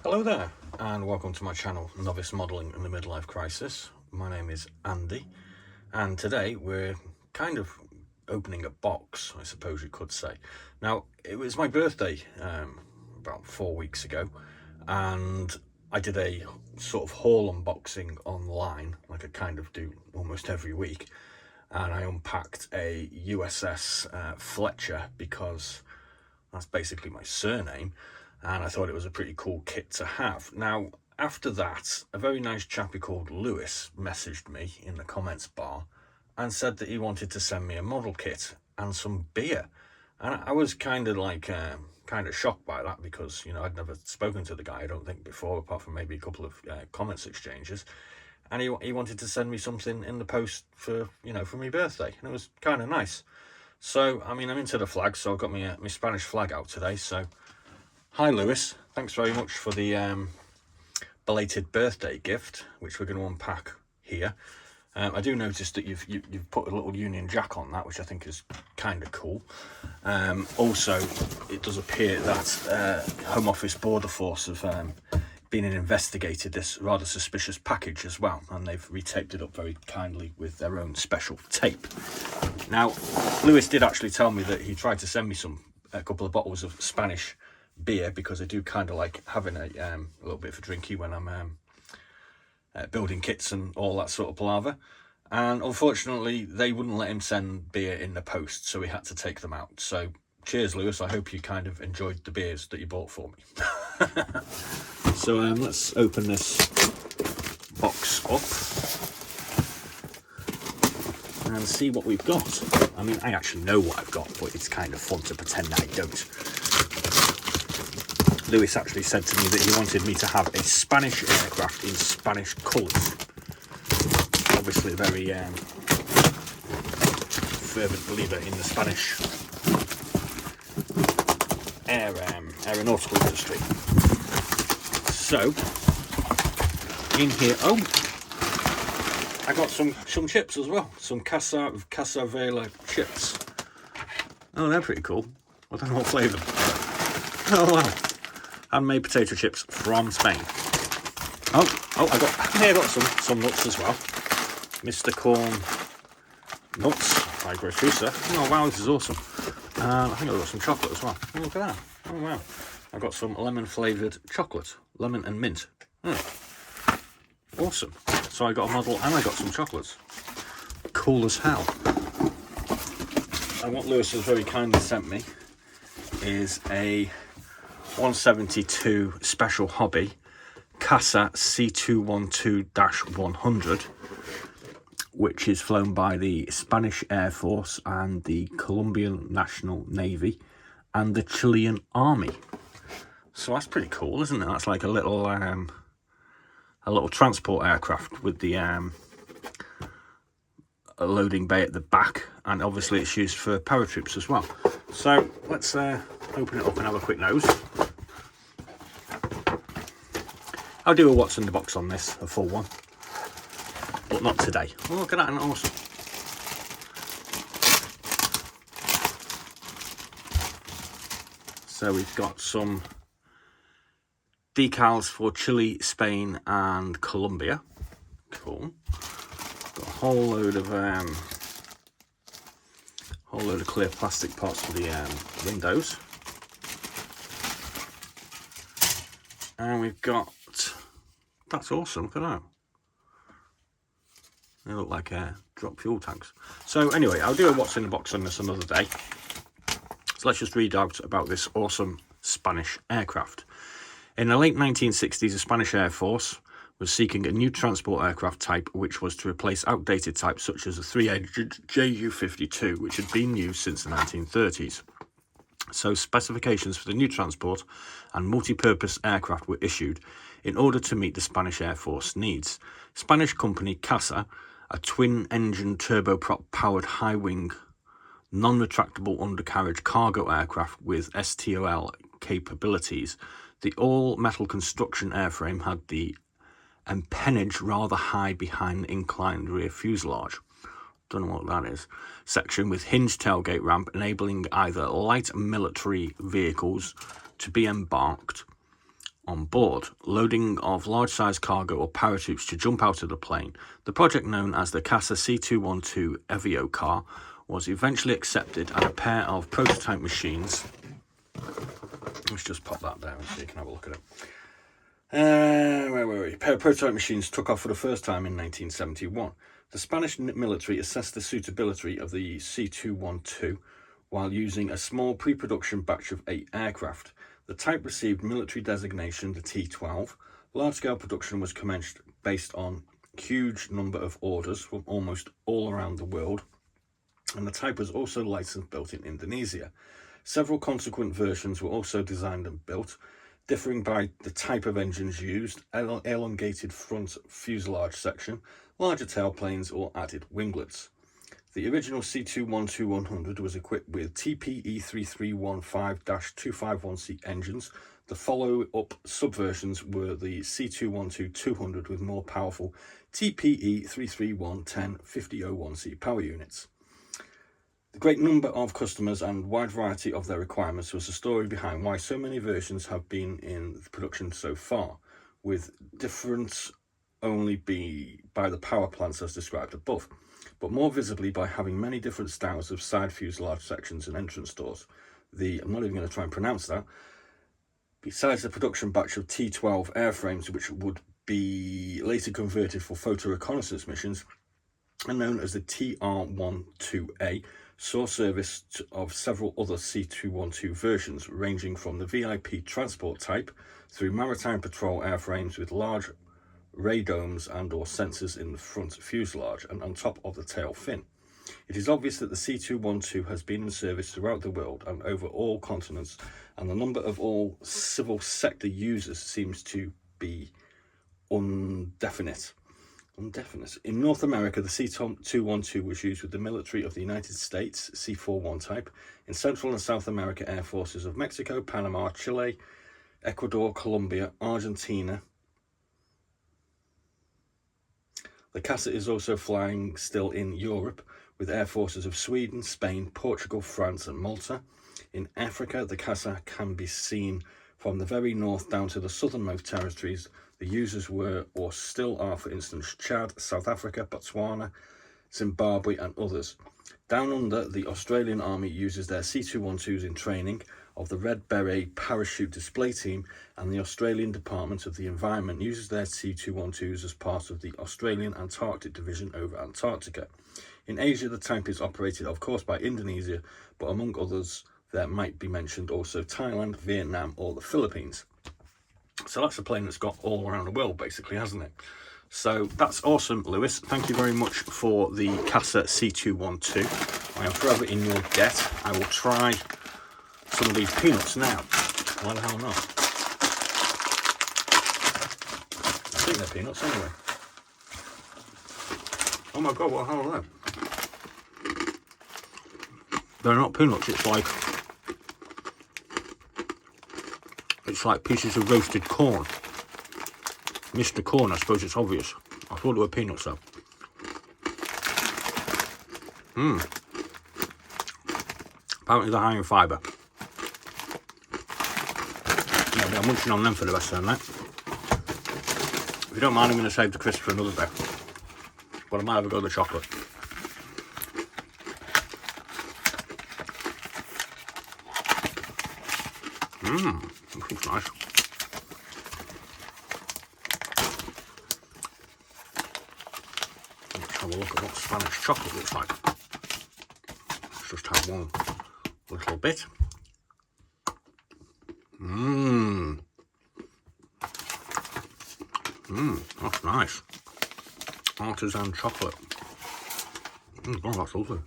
Hello there, and welcome to my channel, Novice Modelling and the Midlife Crisis. My name is Andy, and today we're kind of opening a box, I suppose you could say. Now, it was my birthday about 4 weeks ago, and I did a sort of haul unboxing online, like I kind of do almost every week, and I unpacked a USS Fletcher because that's basically my surname, and I thought it was a pretty cool kit to have. Now, after that, a very nice chappie called Lewis messaged me in the comments bar and said that he wanted to send me a model kit and some beer. And I was kind of shocked by that because, I'd never spoken to the guy, I don't think, before, apart from maybe a couple of comments exchanges. And he wanted to send me something in the post for my birthday, and it was kind of nice. So, I'm into the flag, so I've got my Spanish flag out today. So, hi Lewis, thanks very much for the belated birthday gift, which we're going to unpack here. I do notice that you've put a little Union Jack on that, which I think is kind of cool. Also, it does appear that Home Office Border Force have been and investigated this rather suspicious package as well, and they've retaped it up very kindly with their own special tape. Now, Lewis did actually tell me that he tried to send me a couple of bottles of Spanish beer, because I do kind of like having a little bit of a drinky when I'm building kits and all that sort of palaver. And unfortunately, they wouldn't let him send beer in the post, so he had to take them out. So, cheers, Lewis. I hope you kind of enjoyed the beers that you bought for me. So let's open this box up and see what we've got. I actually know what I've got, but it's kind of fun to pretend that I don't. Lewis actually said to me that he wanted me to have a Spanish aircraft in Spanish colours. Obviously a very fervent believer in the Spanish aeronautical industry. So, in here, I got some chips as well, some Casavela chips. Oh, they're pretty cool. I don't know what flavour. Oh wow, handmade potato chips from Spain. I got some nuts as well. Mr. Corn nuts by Gracias. Oh wow, this is awesome. I think I've got some chocolate as well. Oh, look at that. Oh wow. I've got some lemon flavoured chocolate, lemon and mint. Awesome. So I got a model and I got some chocolates. Cool as hell. And what Lewis has very kindly sent me is a 172 Special Hobby Casa C212-100, which is flown by the Spanish Air Force and the Colombian National Navy and the Chilean Army. So that's pretty cool, isn't it? That's like a little transport aircraft with the a loading bay at the back, and obviously it's used for paratroops as well. So let's open it up and have a quick nose. I'll do a what's in the box on this, a full one, but not today. Oh, look at that, awesome. So we've got some decals for Chile, Spain and Colombia. Cool. Got a whole load of clear plastic parts for the windows. And we've got, that's awesome, look at that. They look like drop fuel tanks. So anyway, I'll do a what's in the box on this another day. So let's just read out about this awesome Spanish aircraft. In the late 1960s, the Spanish Air Force was seeking a new transport aircraft type which was to replace outdated types such as the 3A Ju-52, which had been used since the 1930s. So specifications for the new transport and multi-purpose aircraft were issued in order to meet the Spanish Air Force needs. Spanish company Casa, a twin-engine turboprop-powered high-wing, non-retractable undercarriage cargo aircraft with STOL capabilities. The all-metal construction airframe had the empennage rather high behind the inclined rear fuselage. Don't know what that is. Section with hinged tailgate ramp, enabling either light military vehicles to be embarked on board, loading of large-sized cargo or parachutes to jump out of the plane. The project, known as the CASA C212 Evio car, was eventually accepted, and a pair of prototype machines. Let's just pop that down so you can have a look at it. Where were we? A pair of prototype machines took off for the first time in 1971. The Spanish military assessed the suitability of the C212 while using a small pre-production batch of 8 aircraft. The type received military designation, the T-12. Large-scale production was commenced based on huge number of orders from almost all around the world, and the type was also licensed built in Indonesia. Several consequent versions were also designed and built, differing by the type of engines used, elongated front fuselage section, larger tailplanes, or added winglets. The original C212-100 was equipped with TPE 3315-251C engines. The follow-up subversions were the C212-200 with more powerful TPE 33110-5001C power units. The great number of customers and wide variety of their requirements was the story behind why so many versions have been in production so far, with difference only by the power plants as described above, but more visibly by having many different styles of side fuselage sections and entrance doors. I'm not even going to try and pronounce that. Besides the production batch of T-12 airframes, which would be later converted for photo reconnaissance missions, and known as the TR-12A, saw service of several other C212 versions, ranging from the VIP transport type through maritime patrol airframes with large radomes and or sensors in the front fuselage and on top of the tail fin. It is obvious that the C212 has been in service throughout the world and over all continents, and the number of all civil sector users seems to be indefinite. In North America, the C212 was used with the military of the United States, C41 type, in Central and South America Air Forces of Mexico, Panama, Chile, Ecuador, Colombia, Argentina. The CASA is also flying still in Europe with Air Forces of Sweden, Spain, Portugal, France and Malta. In Africa, the CASA can be seen from the very north down to the southernmost territories. The users were or still are, for instance, Chad, South Africa, Botswana, Zimbabwe and others. Down under, the Australian Army uses their C212s in training of the Red Beret Parachute Display Team, and the Australian Department of the Environment uses their C212s as part of the Australian Antarctic Division over Antarctica. In Asia, the type is operated, of course, by Indonesia, but among others, there might be mentioned also Thailand, Vietnam or the Philippines. So that's a plane that's got all around the world, basically, hasn't it? So that's awesome, Lewis. Thank you very much for the CASA C212. I am forever in your debt. I will try some of these peanuts now. Why the hell not? I think they're peanuts anyway. Oh my god, what the hell are they? They're not peanuts, it's like pieces of roasted corn. Mr. Corn, I suppose it's obvious. I thought they were peanuts though. Apparently they're high in fibre. Yeah, I'm munching on them for the rest of the night. If you don't mind, I'm going to save the crisps for another day. But I might have a go at the chocolate. That looks nice. Let's have a look at what Spanish chocolate looks like. Let's just have one little bit. That's nice. Artisan chocolate. Oh, that's lovely.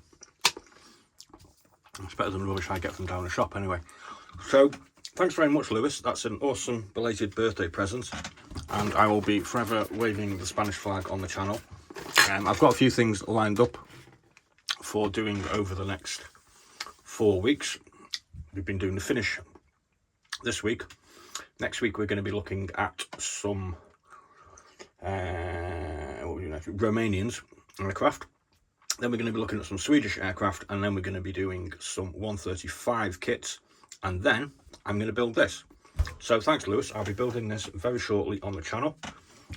It's better than the rubbish I get from down the shop anyway. So, thanks very much, Lewis. That's an awesome belated birthday present. And I will be forever waving the Spanish flag on the channel. I've got a few things lined up for doing over the next 4 weeks. We've been doing the finish this week. Next week we're going to be looking at some Romanians aircraft. Then we're going to be looking at some Swedish aircraft, and then we're going to be doing some 135 kits, and then I'm going to build this. So thanks, Lewis. I'll be building this very shortly on the channel,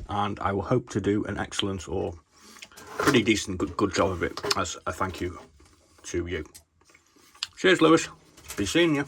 and I will hope to do an excellent or pretty decent good job of it as a thank you to you. Cheers, Lewis. Be seeing you.